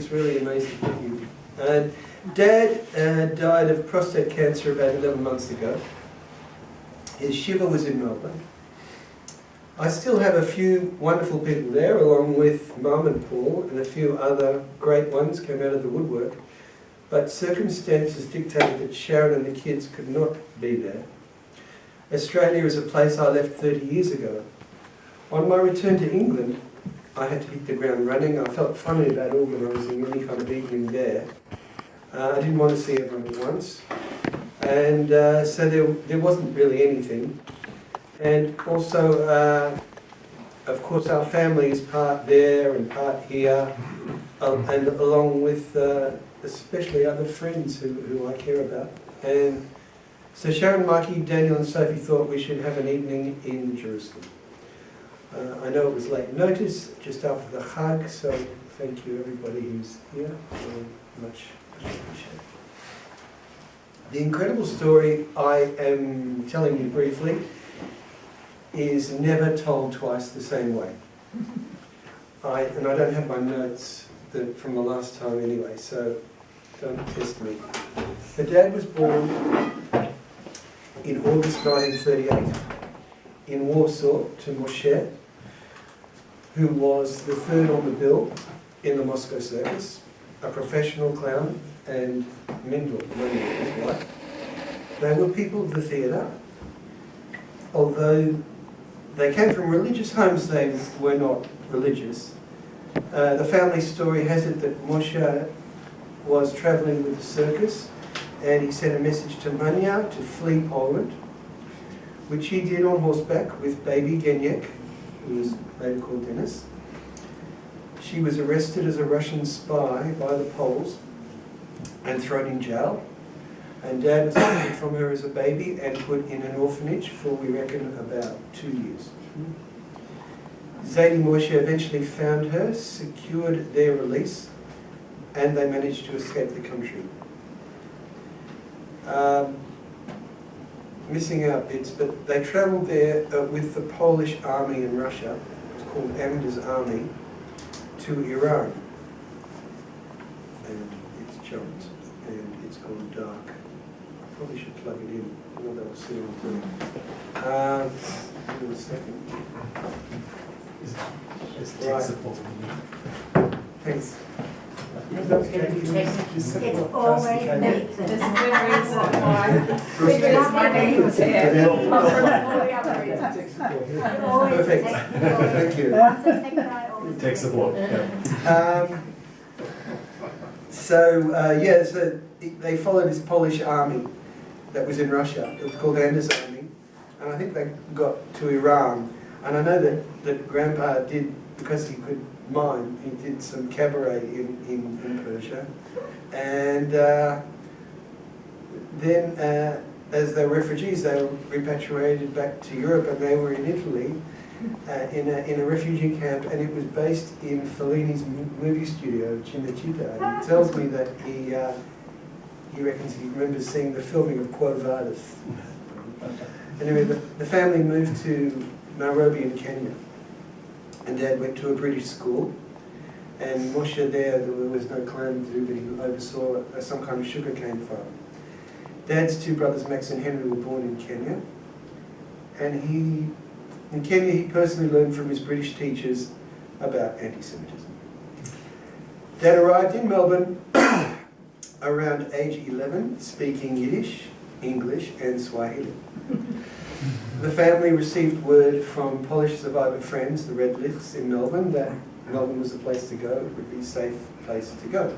It's really amazing. Thank you. Dad died of prostate cancer about 11 months ago. His shiva was in Melbourne. I still have a few wonderful people there, along with Mum and Paul, and a few other great ones came out of the woodwork. But circumstances dictated that Sharon and the kids could not be there. Australia is a place I left 30 years ago. On my return to England, I had to hit the ground running. I felt funny about organising any kind of evening there. I didn't want to see everyone at once. And so there wasn't really anything. And also, of course, our family is part there and part here, and along with especially other friends who I care about. And so Sharon, Mikey, Daniel and Sophie thought we should have an evening in Jerusalem. I know it was late notice, just after the Chag, so thank you everybody who's here. Much appreciated. The incredible story I am telling you briefly is never told twice the same way. And I don't have my notes from the last time anyway, so don't test me. But Dad was born in August 1938 in Warsaw to Moshe, who was the third on the bill in the Moscow circus, a professional clown, and Mendel, his wife. They were people of the theatre. Although they came from religious homes, they were not religious. The family story has it that Moshe was travelling with the circus, and he sent a message to Mania to flee Poland, which he did on horseback with baby Geniek, who was later called Denis. She was arrested as a Russian spy by the Poles and thrown in jail. And Dad was taken from her as a baby and put in an orphanage for, we reckon, about 2 years. Zadie Moshe eventually found her, secured their release, and they managed to escape the country. Missing out bits, but they travelled there with the Polish army in Russia. It's called Amenda's army, to Iran. And it's jumped, and it's gone dark. I probably should plug it in. Well, they'll see what I'm doing. Give me a second. Right. Thanks. It's always me. There's a good reason why. Because my name was here. Perfect. Thank you. It takes a block. Yeah. So they followed this Polish army that was in Russia. It was called Amenda's army, and I think they got to Iran. And I know that Grandpa did, because he could mime, he did some cabaret in Persia. And then as they were refugees, they were repatriated back to Europe, and they were in Italy in a refugee camp, and it was based in Fellini's movie studio, Cinecittà. And he tells me that he reckons he remembers seeing the filming of Quo Vadis. Anyway, the family moved to Nairobi in Kenya, and Dad went to a British school, and Moshe there was no clan to do, but he oversaw some kind of sugarcane farm. Dad's two brothers, Max and Henry, were born in Kenya, and in Kenya he personally learned from his British teachers about anti-Semitism. Dad arrived in Melbourne around age 11, speaking Yiddish, English and Swahili. The family received word from Polish survivor friends, the Red Lichts in Melbourne, that Melbourne was the place to go, it would be a safe place to go.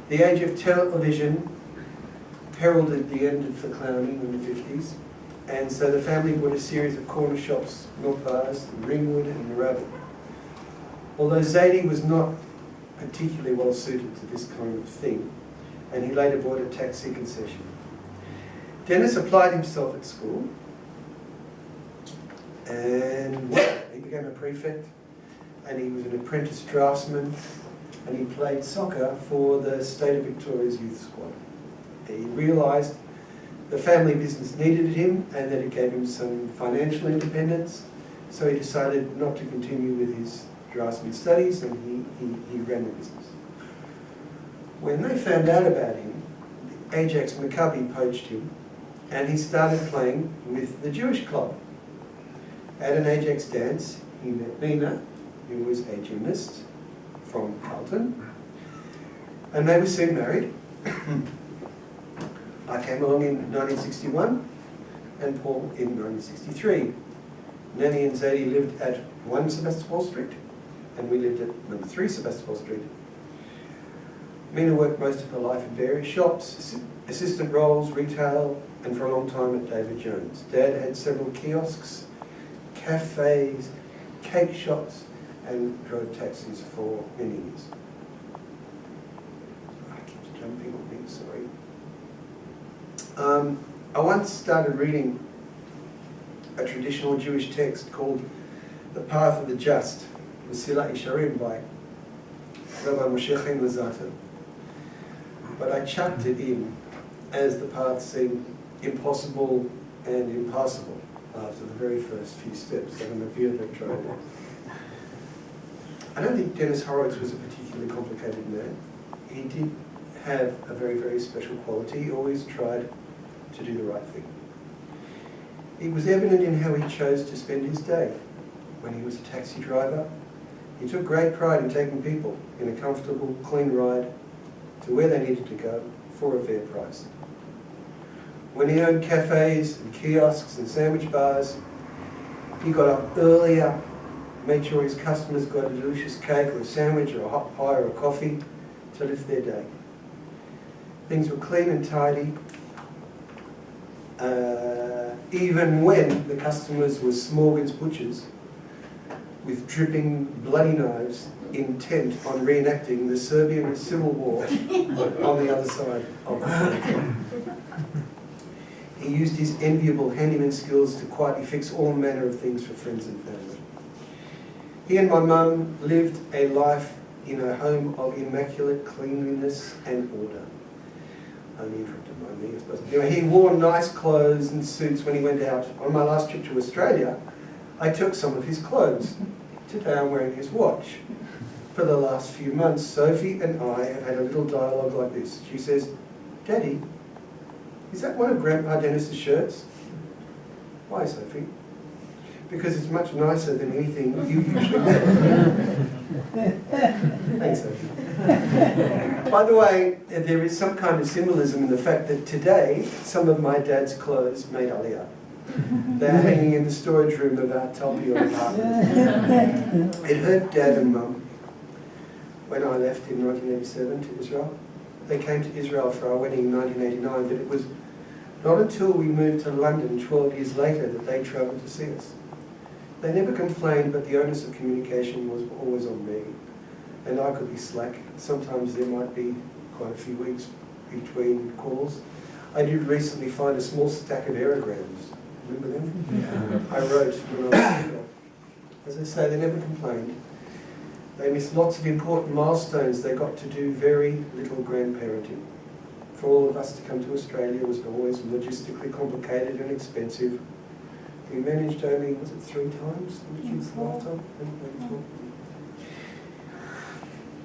The age of television heralded the end of the clowning in the 50s, and so the family bought a series of corner shops, milk bars, in Ringwood and Moorabbin. Although Zadie was not particularly well suited to this kind of thing, and he later bought a taxi concession. Denis applied himself at school, and he became a prefect, and he was an apprentice draftsman, and he played soccer for the State of Victoria's youth squad. He realised the family business needed him and that it gave him some financial independence, so he decided not to continue with his draftsman studies, and he ran the business. When they found out about him, Ajax Maccabi poached him, and he started playing with the Jewish club. At an Ajax dance, he met Nina, who was a gymnast from Carlton, and they were soon married. I came along in 1961, and Paul in 1963. Nanny and Zadie lived at 1 Sebastopol Street, and we lived at number 3 Sebastopol Street. Mina worked most of her life in various shops, assistant roles, retail, and for a long time at David Jones. Dad had several kiosks, cafes, cake shops, and drove taxis for many years. I keep jumping on me, sorry. I once started reading a traditional Jewish text called The Path of the Just, Mesilat Yesharim by Rabbi Moshe Chaim Lazata. But I chucked it in as the path seemed impossible and impassable after the very first few steps. I don't know if you ever tried it. I don't think Denis Horowitz was a particularly complicated man. He did have a very, very special quality. He always tried to do the right thing. It was evident in how he chose to spend his day. When he was a taxi driver, he took great pride in taking people in a comfortable, clean ride to where they needed to go for a fair price. When he owned cafes and kiosks and sandwich bars, he got up earlier, made sure his customers got a delicious cake or a sandwich or a hot pie or a coffee to lift their day. Things were clean and tidy, even when the customers were Smorgan's butchers with dripping bloody knives intent on reenacting the Serbian Civil War on the other side of the border. He used his enviable handyman skills to quietly fix all manner of things for friends and family. He and my mum lived a life in a home of immaculate cleanliness and order. Only interrupted by me, I suppose. You know, he wore nice clothes and suits when he went out. On my last trip to Australia, I took some of his clothes. Today I'm wearing his watch. For the last few months, Sophie and I have had a little dialogue like this. She says, "Daddy, is that one of Grandpa Dennis's shirts?" "Why, Sophie?" "Because it's much nicer than anything you usually wear." Thanks, Sophie. By the way, there is some kind of symbolism in the fact that today, some of my dad's clothes made Aliyah. They're hanging in the storage room of our Talpiot apartment. It hurt Dad and Mum when I left in 1987 to Israel. They came to Israel for our wedding in 1989, but it was not until we moved to London 12 years later that they travelled to see us. They never complained, but the onus of communication was always on me. And I could be slack. Sometimes there might be quite a few weeks between calls. I did recently find a small stack of aerograms. Remember them? Yeah. I wrote when I was little. As I say, they never complained. They missed lots of important milestones. They got to do very little grandparenting. For all of us to come to Australia was always logistically complicated and expensive. We managed only, was it 3 times in the kids' lifetime?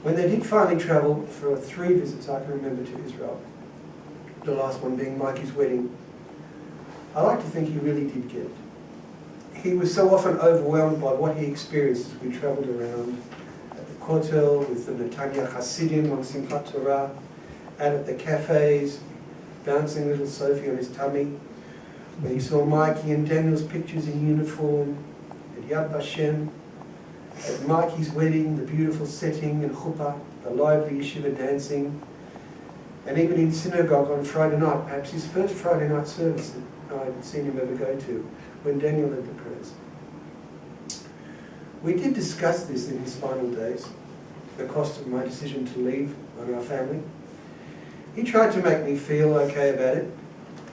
When they did finally travel for 3 visits I can remember to Israel, the last one being Mikey's wedding, I like to think he really did get it. He was so often overwhelmed by what he experienced as we travelled around at the Kotel with the Netanya Hasidim on Simchat Torah, out at the cafes, bouncing little Sophie on his tummy, when he saw Mikey and Daniel's pictures in uniform, at Yad Vashem, at Mikey's wedding, the beautiful setting and chuppah, the lively yeshiva dancing, and even in synagogue on Friday night, perhaps his first Friday night service that I'd seen him ever go to, when Daniel led the prayers. We did discuss this in his final days, the cost of my decision to leave on our family. He tried to make me feel okay about it,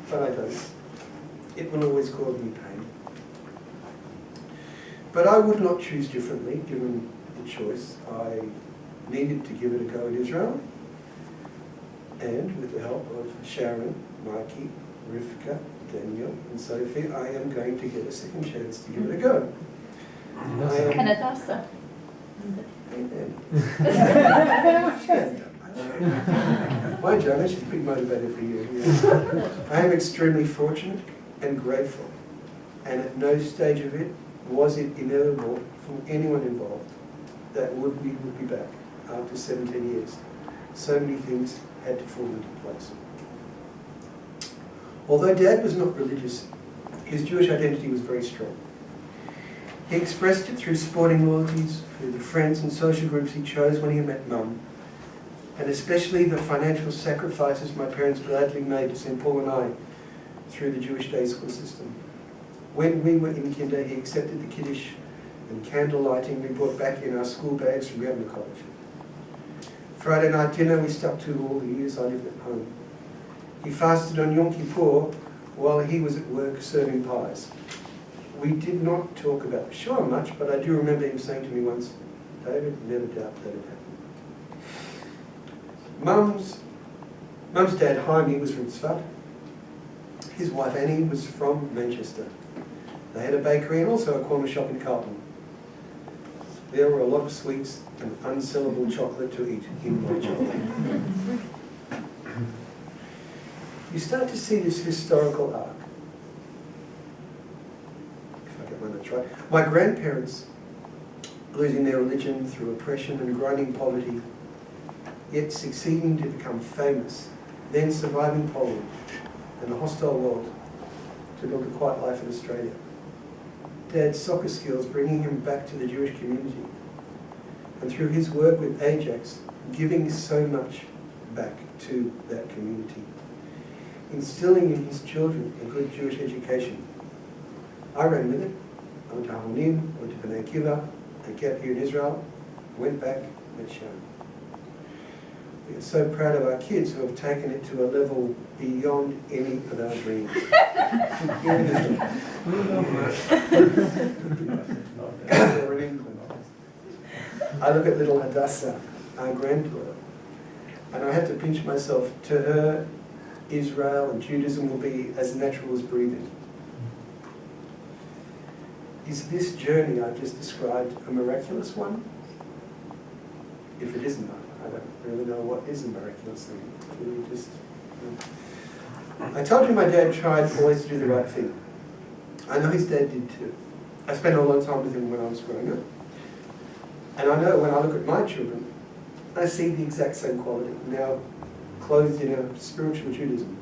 but I don't. It will always cause me pain. But I would not choose differently, given the choice. I needed to give it a go in Israel, and with the help of Sharon, Mikey, Rivka, Daniel, and Sophie, I am going to get a second chance to give it a go. And Adasa. Amen. I Why, Joanna? She's a big motivator for you. Yeah. I am extremely fortunate and grateful, and at no stage of it was it inevitable from anyone involved that we would be back after 17 years. So many things had to fall into place. Although Dad was not religious, his Jewish identity was very strong. He expressed it through sporting loyalties, through the friends and social groups he chose when he met Mum, and especially the financial sacrifices my parents gladly made to send Paul and I through the Jewish day school system. When we were in kinder, he accepted the Kiddush and candle lighting we brought back in our school bags from Yavne College. Friday night dinner we stuck to all the years I lived at home. He fasted on Yom Kippur while he was at work serving pies. We did not talk about Shoah much, but I do remember him saying to me once, "David, never doubt that it happened." Mum's dad, Jaime, was from Tzfat. His wife, Annie, was from Manchester. They had a bakery and also a corner shop in Carlton. There were a lot of sweets and unsellable chocolate to eat in my childhood. You start to see this historical arc. If I get my notes right. My grandparents losing their religion through oppression and grinding poverty, yet succeeding to become famous, then surviving Poland and a hostile world to build a quiet life in Australia. Dad's soccer skills bringing him back to the Jewish community, and through his work with Ajax, giving so much back to that community, instilling in his children a good Jewish education. I ran with it. I went to Haronim, went to Bnei Akiva, I kept here in Israel, went back, met Sharon. We are so proud of our kids who have taken it to a level beyond any of our dreams. Here in Israel. I look at little Hadassah, our granddaughter, and I have to pinch myself. To her, Israel and Judaism will be as natural as breathing. Is this journey I've just described a miraculous one? If it isn't, I don't really know what is a miraculous thing. I told you my dad tried always to do the right thing. I know his dad did too. I spent a lot of time with him when I was growing up. And I know when I look at my children, I see the exact same quality, now clothed in a spiritual Judaism.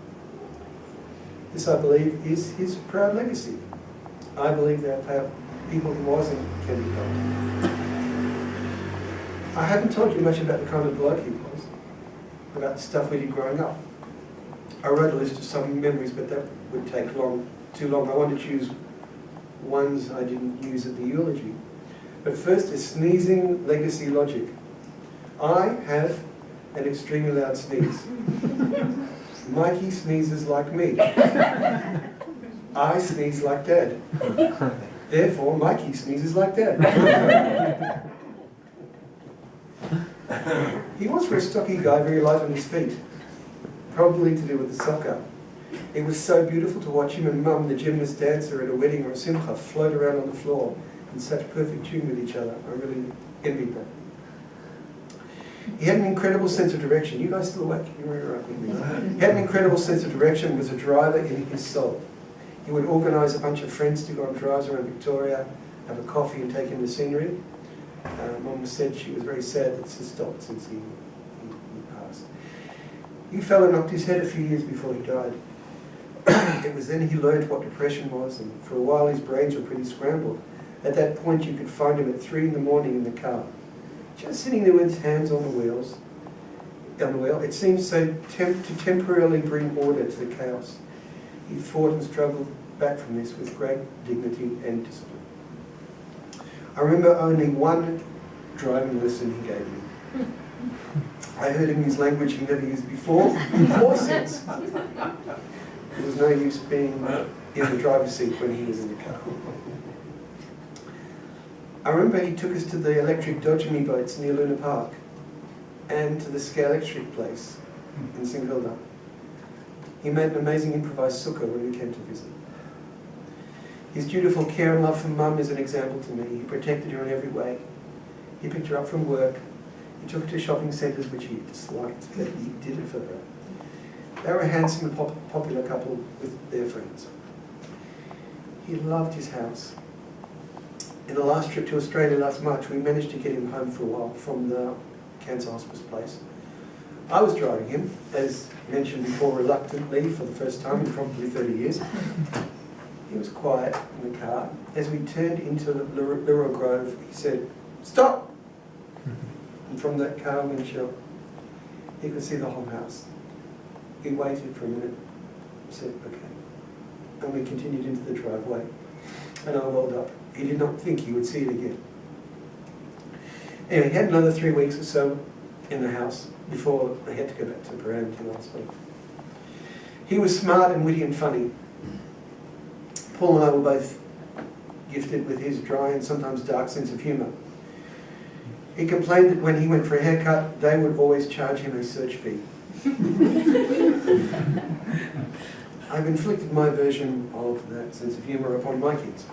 This, I believe, is his proud legacy. I believe there are people who was and can be helped. I haven't told you much about the kind of bloke he was, about the stuff we did growing up. I wrote a list of some memories, but that would take too long. I want to choose ones I didn't use at the eulogy. But first is sneezing legacy logic. I have an extremely loud sneeze. Mikey sneezes like me. I sneeze like Dad. Therefore, Mikey sneezes like Dad. He was, for a stocky guy, very light on his feet. Probably to do with the soccer. It was so beautiful to watch him and Mum, the gymnast dancer at a wedding or a simcha, float around on the floor in such perfect tune with each other. I really envied that. He had an incredible sense of direction. You guys still awake? You were right with me. He had an incredible sense of direction, was a driver in his soul. He would organise a bunch of friends to go on drives around Victoria, have a coffee and take in the scenery. Mum said she was very sad that this has stopped since he passed. He fell and knocked his head a few years before he died. It was then he learned what depression was, and for a while his brains were pretty scrambled. At that point you could find him at 3 in the morning in the car, just sitting there with his hands on the wheel. It seemed so to temporarily bring order to the chaos. He fought and struggled back from this with great dignity and discipline. I remember only one driving lesson he gave me. I heard him use language he never used before or since. There was no use being in the driver's seat when he was in the car. I remember he took us to the electric dodgemy boats near Luna Park and to the Scale Electric place in St Kilda. He made an amazing improvised sukkah when we came to visit. His dutiful care and love for Mum is an example to me. He protected her in every way. He picked her up from work. He took her to shopping centres which he disliked, but he did it for her. They were a handsome and popular couple with their friends. He loved his house. In the last trip to Australia last March, we managed to get him home for a while from the cancer hospice place. I was driving him, as mentioned before, reluctantly for the first time in probably 30 years. He was quiet in the car. As we turned into Lura Grove, he said, "Stop!" And from that car windshield, he could see the whole house. He waited for a minute, said, "Okay." And we continued into the driveway, and I rolled up. He did not think he would see it again. Anyway, he had another 3 weeks or so in the house before they had to go back to Paran to the hospital. He was smart and witty and funny. Paul and I were both gifted with his dry and sometimes dark sense of humour. He complained that when he went for a haircut, they would always charge him a search fee. I've inflicted my version of that sense of humour upon my kids.